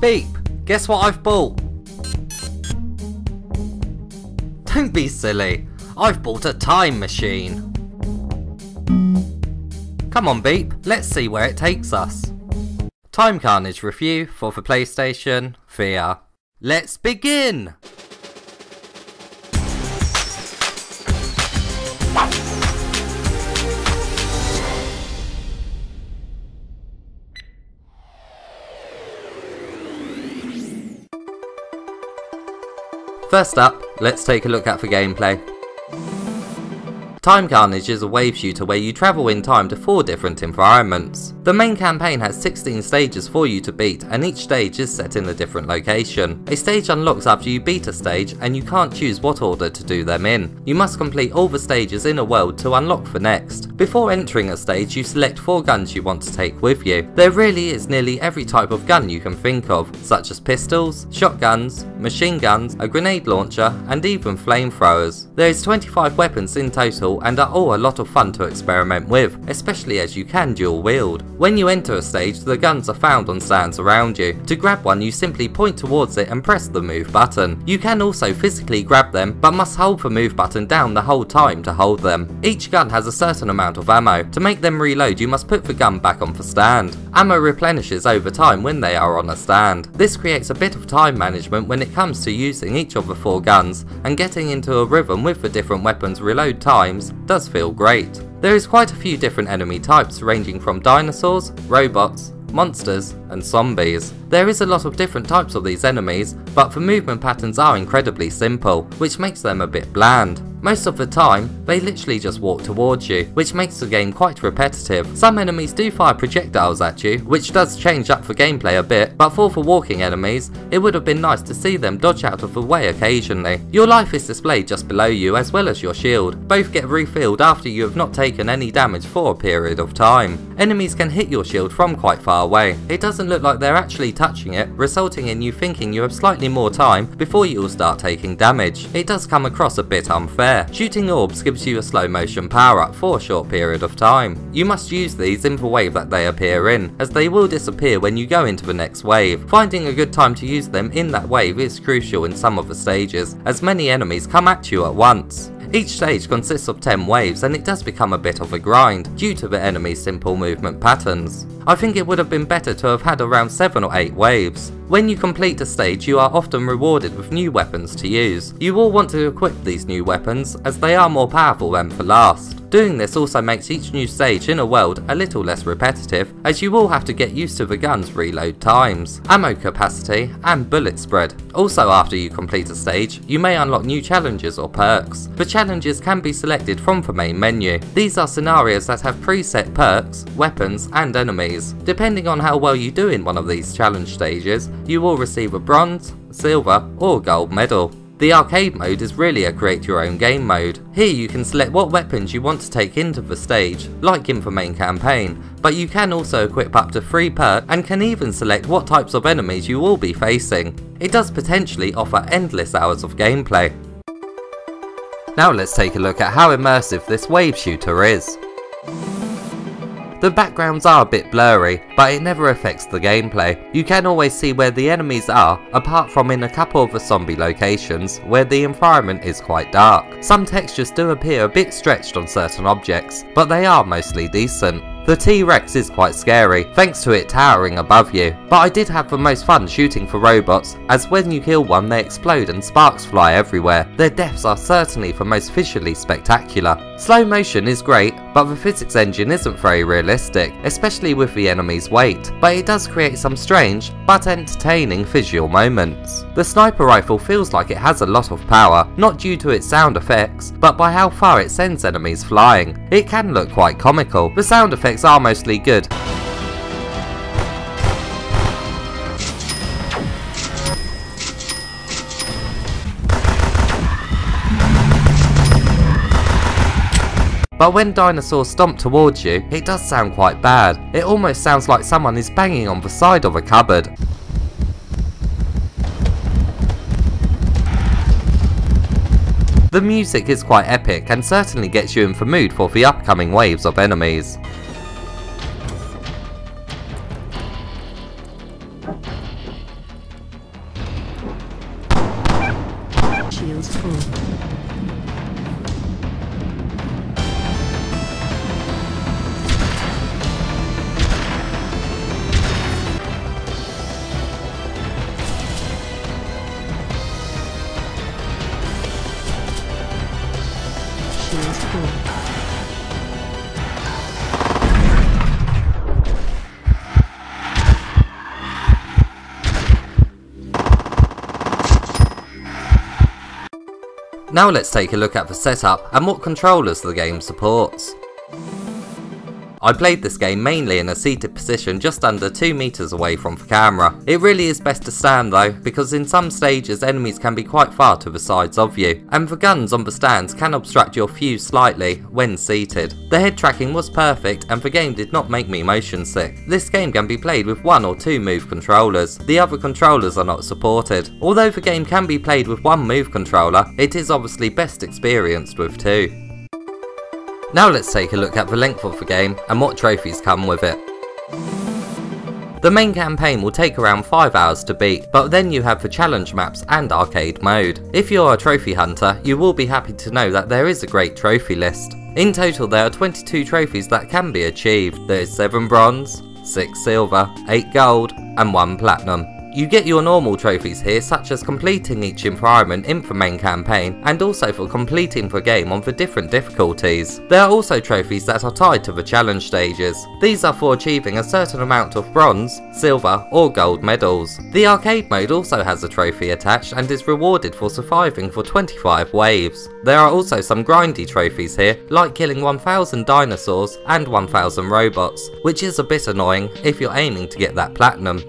Beep! Guess what I've bought? Don't be silly, I've bought a time machine. Come on Beep, let's see where it takes us. Time Carnage review for the PlayStation VR. Let's begin! First up, let's take a look at the gameplay. Time Carnage is a wave shooter where you travel in time to 4 different environments. The main campaign has 16 stages for you to beat, and each stage is set in a different location. A stage unlocks after you beat a stage, and you can't choose what order to do them in. You must complete all the stages in a world to unlock the next. Before entering a stage, you select 4 guns you want to take with you. There really is nearly every type of gun you can think of, such as pistols, shotguns, machine guns, a grenade launcher, and even flamethrowers. There is 25 weapons in total and are all a lot of fun to experiment with, especially as you can dual wield. When you enter a stage, the guns are found on stands around you. To grab one, you simply point towards it and press the move button. You can also physically grab them, but must hold the move button down the whole time to hold them. Each gun has a certain amount of ammo. To make them reload, you must put the gun back on the stand. Ammo replenishes over time when they are on a stand. This creates a bit of time management when it comes to using each of the 4 guns, and getting into a rhythm with the different weapons' reload times does feel great. There is quite a few different enemy types ranging from dinosaurs, robots, monsters and zombies. There is a lot of different types of these enemies, but the movement patterns are incredibly simple, which makes them a bit bland. Most of the time, they literally just walk towards you, which makes the game quite repetitive. Some enemies do fire projectiles at you, which does change up the gameplay a bit, but for the walking enemies, it would have been nice to see them dodge out of the way occasionally. Your life is displayed just below you as well as your shield. Both get refilled after you have not taken any damage for a period of time. Enemies can hit your shield from quite far away. It doesn't look like they're actually touching it, resulting in you thinking you have slightly more time before you will start taking damage. It does come across a bit unfair. Shooting orbs gives you a slow motion power up for a short period of time. You must use these in the wave that they appear in, as they will disappear when you go into the next wave. Finding a good time to use them in that wave is crucial in some of the stages, as many enemies come at you at once. Each stage consists of 10 waves, and it does become a bit of a grind due to the enemy's simple movement patterns. I think it would have been better to have had around 7 or 8 waves. When you complete a stage, you are often rewarded with new weapons to use. You will want to equip these new weapons, as they are more powerful than the last. Doing this also makes each new stage in a world a little less repetitive, as you will have to get used to the gun's reload times, ammo capacity and bullet spread. Also, after you complete a stage, you may unlock new challenges or perks. The challenges can be selected from the main menu. These are scenarios that have preset perks, weapons and enemies. Depending on how well you do in one of these challenge stages, you will receive a bronze, silver or gold medal. The arcade mode is really a create your own game mode. Here you can select what weapons you want to take into the stage, like in the main campaign, but you can also equip up to 3 perks and can even select what types of enemies you will be facing. It does potentially offer endless hours of gameplay. Now let's take a look at how immersive this wave shooter is. The backgrounds are a bit blurry, but it never affects the gameplay. You can always see where the enemies are, apart from in a couple of the zombie locations, where the environment is quite dark. Some textures do appear a bit stretched on certain objects, but they are mostly decent. The T-Rex is quite scary, thanks to it towering above you, but I did have the most fun shooting for robots, as when you kill one they explode and sparks fly everywhere. Their deaths are certainly the most visually spectacular. Slow motion is great, but the physics engine isn't very realistic, especially with the enemy's weight, but it does create some strange, but entertaining visual moments. The sniper rifle feels like it has a lot of power, not due to its sound effects, but by how far it sends enemies flying. It can look quite comical. The sound effects are mostly good. But when dinosaurs stomp towards you, it does sound quite bad. It almost sounds like someone is banging on the side of a cupboard. The music is quite epic and certainly gets you in the mood for the upcoming waves of enemies. Shields full. Shields full. Now let's take a look at the setup and what controllers the game supports. I played this game mainly in a seated position just under 2 meters away from the camera. It really is best to stand though, because in some stages enemies can be quite far to the sides of you, and the guns on the stands can obstruct your view slightly when seated. The head tracking was perfect and the game did not make me motion sick. This game can be played with 1 or 2 move controllers. The other controllers are not supported. Although the game can be played with 1 move controller, it is obviously best experienced with 2. Now let's take a look at the length of the game and what trophies come with it. The main campaign will take around 5 hours to beat, but then you have the challenge maps and arcade mode. If you're a trophy hunter, you will be happy to know that there is a great trophy list. In total there are 22 trophies that can be achieved. There is 7 bronze, 6 silver, 8 gold and 1 platinum. You get your normal trophies here, such as completing each environment in the main campaign and also for completing the game on the different difficulties. There are also trophies that are tied to the challenge stages. These are for achieving a certain amount of bronze, silver or gold medals. The arcade mode also has a trophy attached and is rewarded for surviving for 25 waves. There are also some grindy trophies here, like killing 1000 dinosaurs and 1000 robots, which is a bit annoying if you're aiming to get that platinum.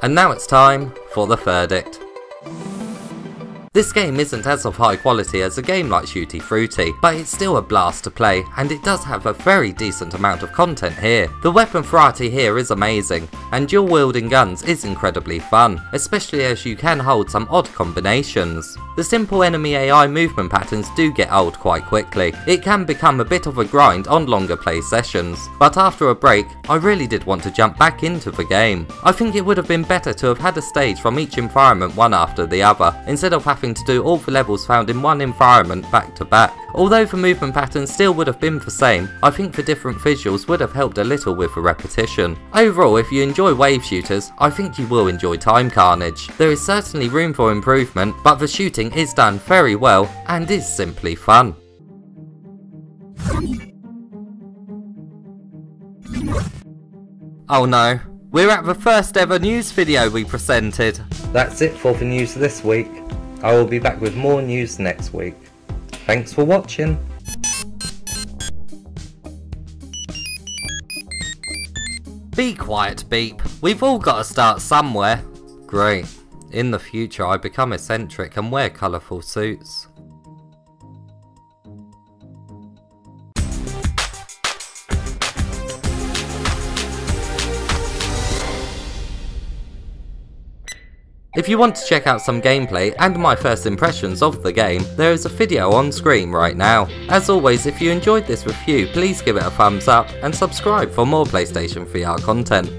And now it's time for the verdict. This game isn't as of high quality as a game like Shooty Fruity, but it's still a blast to play, and it does have a very decent amount of content here. The weapon variety here is amazing, and dual wielding guns is incredibly fun, especially as you can hold some odd combinations. The simple enemy AI movement patterns do get old quite quickly. It can become a bit of a grind on longer play sessions, but after a break, I really did want to jump back into the game. I think it would have been better to have had a stage from each environment one after the other, instead of having to do all the levels found in one environment back to back. Although the movement patterns still would have been the same, I think the different visuals would have helped a little with the repetition. Overall, if you enjoy wave shooters, I think you will enjoy Time Carnage. There is certainly room for improvement, but the shooting is done very well and is simply fun. Oh no, we're at the first ever news video we presented. That's it for the news this week. I will be back with more news next week. Thanks for watching. Be quiet, Beep. We've all got to start somewhere. Great. In the future I become eccentric and wear colourful suits. If you want to check out some gameplay and my first impressions of the game, there is a video on screen right now. As always, if you enjoyed this review, please give it a thumbs up and subscribe for more PlayStation VR content.